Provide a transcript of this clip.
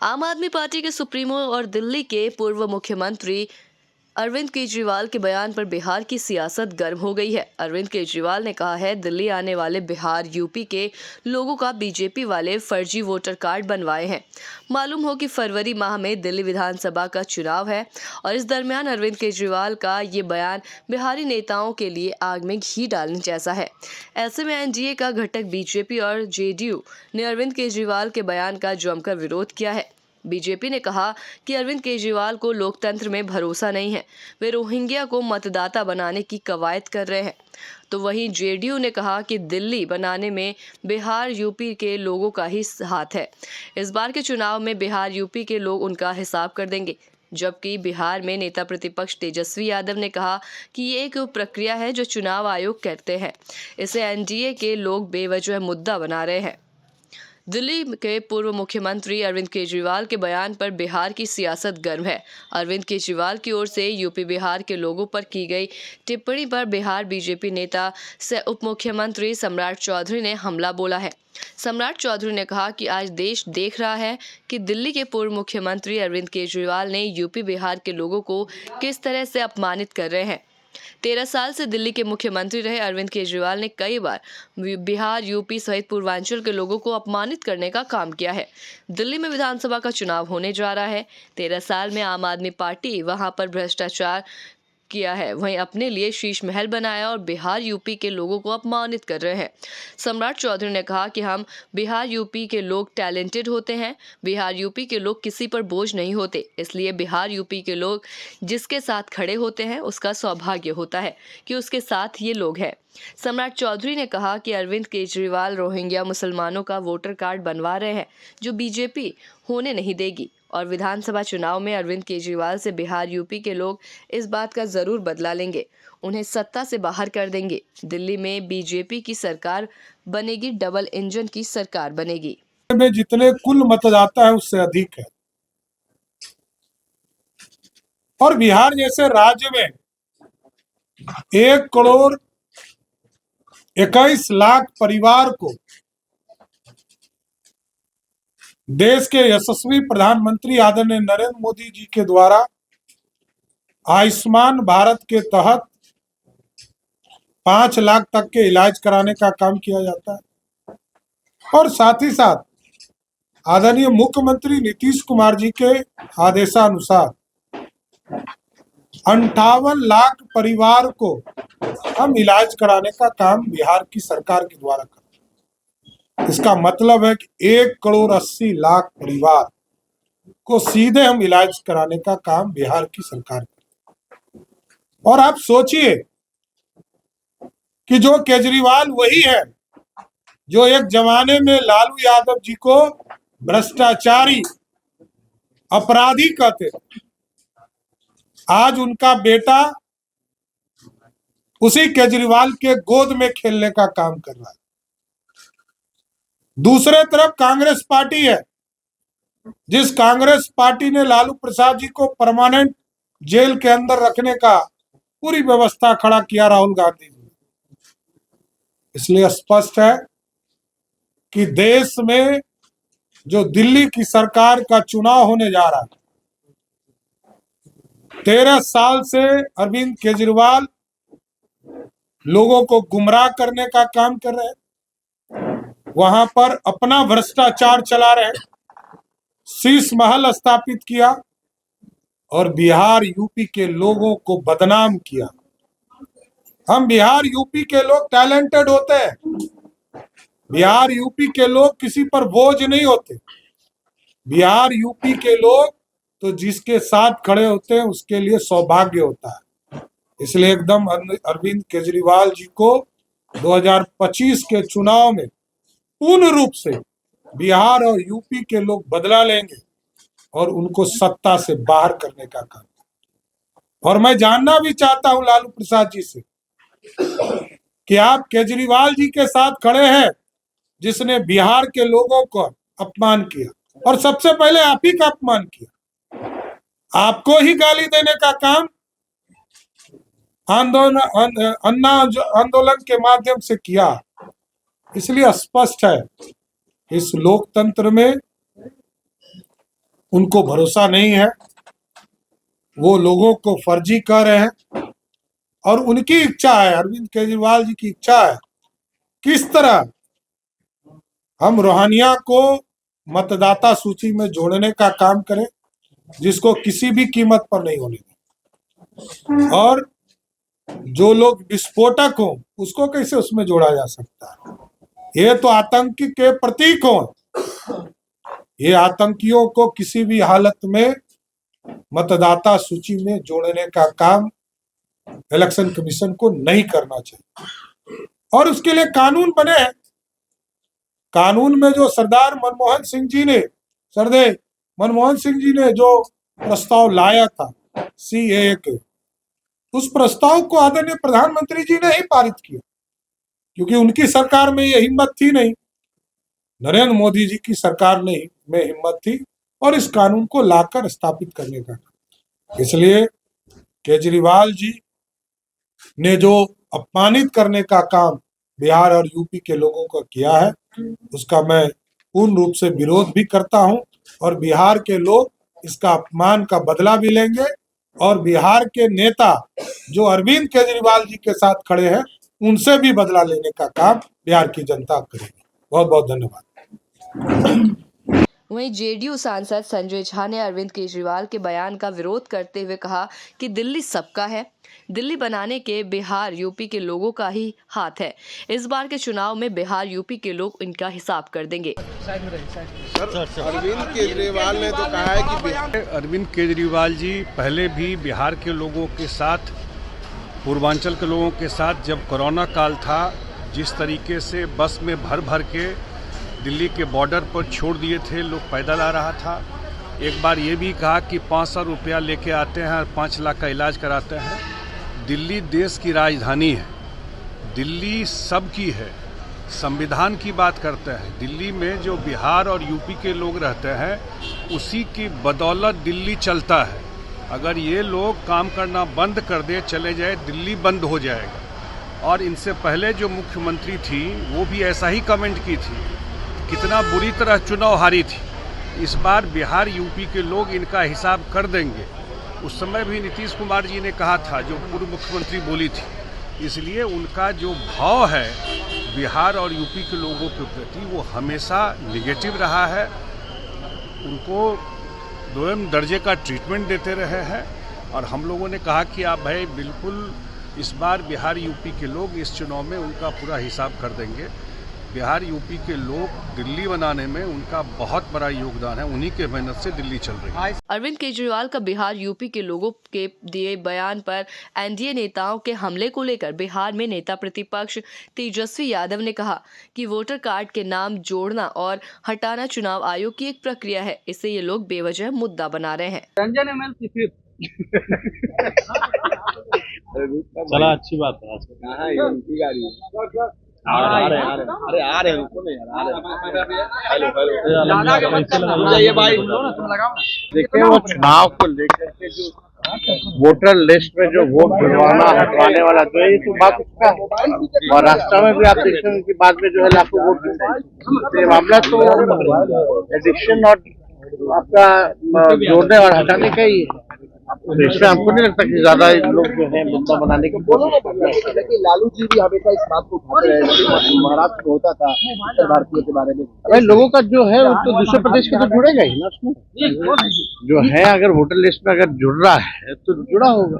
आम आदमी पार्टी के सुप्रीमो और दिल्ली के पूर्व मुख्यमंत्री अरविंद केजरीवाल के बयान पर बिहार की सियासत गर्म हो गई है। अरविंद केजरीवाल ने कहा है, दिल्ली आने वाले बिहार यूपी के लोगों का बीजेपी वाले फर्जी वोटर कार्ड बनवाए हैं। मालूम हो कि फरवरी माह में दिल्ली विधानसभा का चुनाव है और इस दरमियान अरविंद केजरीवाल का ये बयान बिहारी नेताओं के लिए आग में घी डालने जैसा है। ऐसे में एनडीए का घटक बीजेपी और जेडीयू ने अरविंद केजरीवाल के बयान का जमकर विरोध किया है। बीजेपी ने कहा कि अरविंद केजरीवाल को लोकतंत्र में भरोसा नहीं है, वे रोहिंग्या को मतदाता बनाने की कवायद कर रहे हैं। तो वहीं जेडीयू ने कहा कि दिल्ली बनाने में बिहार यूपी के लोगों का ही हाथ है। इस बार के चुनाव में बिहार यूपी के लोग उनका हिसाब कर देंगे। जबकि बिहार में नेता प्रतिपक्ष तेजस्वी यादव ने कहा कि ये एक प्रक्रिया है जो चुनाव आयोग करते हैं, इसे एनडीए के लोग बेवजह मुद्दा बना रहे हैं। दिल्ली के पूर्व मुख्यमंत्री अरविंद केजरीवाल के बयान पर बिहार की सियासत गर्म है। अरविंद केजरीवाल की ओर से यूपी बिहार के लोगों पर की गई टिप्पणी पर बिहार बीजेपी नेता से उप मुख्यमंत्री सम्राट चौधरी ने हमला बोला है। सम्राट चौधरी ने कहा कि आज देश देख रहा है कि दिल्ली के पूर्व मुख्यमंत्री अरविंद केजरीवाल ने यूपी बिहार के लोगों को किस तरह से अपमानित कर रहे हैं। 13 साल से दिल्ली के मुख्यमंत्री रहे अरविंद केजरीवाल ने कई बार बिहार, यूपी सहित पूर्वांचल के लोगों को अपमानित करने का काम किया है। दिल्ली में विधानसभा का चुनाव होने जा रहा है। 13 साल में आम आदमी पार्टी वहां पर भ्रष्टाचार किया है, वहीं अपने लिए शीश महल बनाया और बिहार यूपी के लोगों को अपमानित कर रहे हैं। सम्राट चौधरी ने कहा कि हम बिहार यूपी के लोग टैलेंटेड होते हैं, बिहार यूपी के लोग किसी पर बोझ नहीं होते, इसलिए बिहार यूपी के लोग जिसके साथ खड़े होते हैं उसका सौभाग्य होता है कि उसके साथ ये लोग हैं। सम्राट चौधरी ने कहा कि अरविंद केजरीवाल रोहिंग्या मुसलमानों का वोटर कार्ड बनवा रहे हैं, जो बीजेपी होने नहीं देगी और विधानसभा चुनाव में अरविंद केजरीवाल से बिहार यूपी के लोग इस बात का जरूर बदला लेंगे, उन्हें सत्ता से बाहर कर देंगे। दिल्ली में बीजेपी की सरकार बनेगी, डबल इंजन की सरकार बनेगी। में जितने कुल मतदाता है उससे अधिक है और बिहार जैसे राज्य में 1,21,00,000 परिवार को देश के यशस्वी प्रधानमंत्री आदरणीय नरेंद्र मोदी जी के द्वारा आयुष्मान भारत के तहत 5 लाख तक के इलाज कराने का काम किया जाता है और साथ ही साथ आदरणीय मुख्यमंत्री नीतीश कुमार जी के आदेशानुसार 58 लाख परिवार को हम इलाज कराने का काम बिहार की सरकार के द्वारा करते हैं। इसका मतलब है कि 1,80,00,000 परिवार को सीधे हम इलाज कराने का काम बिहार की सरकार करती है। और आप सोचिए कि जो केजरीवाल वही है जो एक जमाने में लालू यादव जी को भ्रष्टाचारी, अपराधी कहते थे, आज उनका बेटा उसी केजरीवाल के गोद में खेलने का काम कर रहा है। दूसरे तरफ कांग्रेस पार्टी है, जिस कांग्रेस पार्टी ने लालू प्रसाद जी को परमानेंट जेल के अंदर रखने का पूरी व्यवस्था खड़ा किया राहुल गांधी जी। इसलिए स्पष्ट है कि देश में जो दिल्ली की सरकार का चुनाव होने जा रहा है, 13 साल से अरविंद केजरीवाल लोगों को गुमराह करने का काम कर रहे हैं, वहां पर अपना भ्रष्टाचार चला रहे हैं, शीश महल स्थापित किया और बिहार यूपी के लोगों को बदनाम किया। हम बिहार यूपी के लोग टैलेंटेड होते हैं, बिहार यूपी के लोग किसी पर बोझ नहीं होते। बिहार यूपी के लोग तो जिसके साथ खड़े होते हैं उसके लिए सौभाग्य होता है। इसलिए एकदम अरविंद केजरीवाल जी को 2025 के चुनाव में पूर्ण रूप से बिहार और यूपी के लोग बदला लेंगे और उनको सत्ता से बाहर करने का काम। और मैं जानना भी चाहता हूं लालू प्रसाद जी से कि आप केजरीवाल जी के साथ खड़े हैं जिसने बिहार के लोगों को अपमान किया और सबसे पहले आप ही का अपमान किया, आपको ही गाली देने का काम आंदोलन के माध्यम से किया। इसलिए स्पष्ट है इस लोकतंत्र में उनको भरोसा नहीं है, वो लोगों को फर्जी कह रहे हैं और उनकी इच्छा है, अरविंद केजरीवाल जी की इच्छा है किस तरह हम रोहानिया को मतदाता सूची में जोड़ने का काम करें, जिसको किसी भी कीमत पर नहीं होने दें, और जो लोग विस्फोटक हो उसको कैसे उसमें जोड़ा जा सकता है। ये तो आतंकी के प्रतीक हो, ये आतंकियों को किसी भी हालत में मतदाता सूची में जोड़ने का काम इलेक्शन कमीशन को नहीं करना चाहिए। और उसके लिए कानून बने हैं। कानून में जो सरदार मनमोहन सिंह जी ने जो प्रस्ताव लाया था सीएए के, उस प्रस्ताव को आदरणीय प्रधानमंत्री जी ने ही पारित किया, क्योंकि उनकी सरकार में ये हिम्मत थी नहीं, नरेंद्र मोदी जी की सरकार में हिम्मत थी और इस कानून को लाकर स्थापित करने का। इसलिए केजरीवाल जी ने जो अपमानित करने का काम बिहार और यूपी के लोगों को किया है, उसका मैं पूर्ण रूप से विरोध भी करता हूं और बिहार के लोग इसका अपमान का बदला भी लेंगे और बिहार के नेता जो अरविंद केजरीवाल जी के साथ खड़े हैं उनसे भी बदला लेने का काम बिहार की जनता करेगी। बहुत बहुत धन्यवाद। वहीं जेडीयू सांसद संजय झा ने अरविंद केजरीवाल के बयान का विरोध करते हुए कहा कि दिल्ली सबका है, दिल्ली बनाने के बिहार यूपी के लोगों का ही हाथ है। इस बार के चुनाव में बिहार यूपी के लोग इनका हिसाब कर देंगे। अरविंद केजरीवाल ने तो कहा है कि अरविंद केजरीवाल जी पहले भी बिहार के लोगों के साथ, पूर्वांचल के लोगों के साथ, जब कोरोना काल था, जिस तरीके से बस में भर भर के दिल्ली के बॉर्डर पर छोड़ दिए थे, लोग पैदल आ रहा था। एक बार ये भी कहा कि 500 रुपया लेके आते हैं और 5 लाख का इलाज कराते हैं। दिल्ली देश की राजधानी है, दिल्ली सबकी है, संविधान की बात करते हैं। दिल्ली में जो बिहार और यूपी के लोग रहते हैं उसी की बदौलत दिल्ली चलता है। अगर ये लोग काम करना बंद कर दे, चले जाए, दिल्ली बंद हो जाएगा। और इनसे पहले जो मुख्यमंत्री थी वो भी ऐसा ही कमेंट की थी, कितना बुरी तरह चुनाव हारी थी। इस बार बिहार यूपी के लोग इनका हिसाब कर देंगे। उस समय भी नीतीश कुमार जी ने कहा था, जो पूर्व मुख्यमंत्री बोली थी। इसलिए उनका जो भाव है बिहार और यूपी के लोगों के प्रति वो हमेशा निगेटिव रहा है। उनको दोयम दर्जे का ट्रीटमेंट देते रहे हैं और हम लोगों ने कहा कि आप भाई बिल्कुल इस बार बिहार यूपी के लोग इस चुनाव में उनका पूरा हिसाब कर देंगे। बिहार यूपी के लोग दिल्ली बनाने में उनका बहुत बड़ा योगदान है, उन्हीं के मेहनत से दिल्ली चल रही है। अरविंद केजरीवाल का बिहार यूपी के लोगों के दिए बयान पर एनडीए नेताओं के हमले को लेकर बिहार में नेता प्रतिपक्ष तेजस्वी यादव ने कहा कि वोटर कार्ड के नाम जोड़ना और हटाना चुनाव आयोग की एक प्रक्रिया है, इससे ये लोग बेवजह मुद्दा बना रहे हैं। चला अच्छी बात है। आ रहे हैं रुको ना यार, हेलो ये भाई देखिए, वो चुनाव को लेकर के जो वोटर लिस्ट में जो वोट गिरवाना हटवाने वाला जो है, ये तो बात उसका है। और रास्ता में भी आप देखते हैं कि बाद में जो है लाखों वोट गिरते, ये मामला तो एडिक्शन और आपका जोड़ने और हटाने का ही है। इसमें हमको नहीं लगता कि ज्यादा लोग जो है मुद्दा बनाने की कोशिश कर रहे हैं। लेकिन लालू जी भी हमेशा इस बात को उठाते रहे, महाराष्ट्र में होता था उत्तर भारतीयों के बारे में। भाई लोगों का जो है वो तो दूसरे प्रदेश के तो जुड़ेगा ही ना उसमें, जो है अगर वोटर लिस्ट में अगर जुड़ रहा है तो जुड़ा होगा।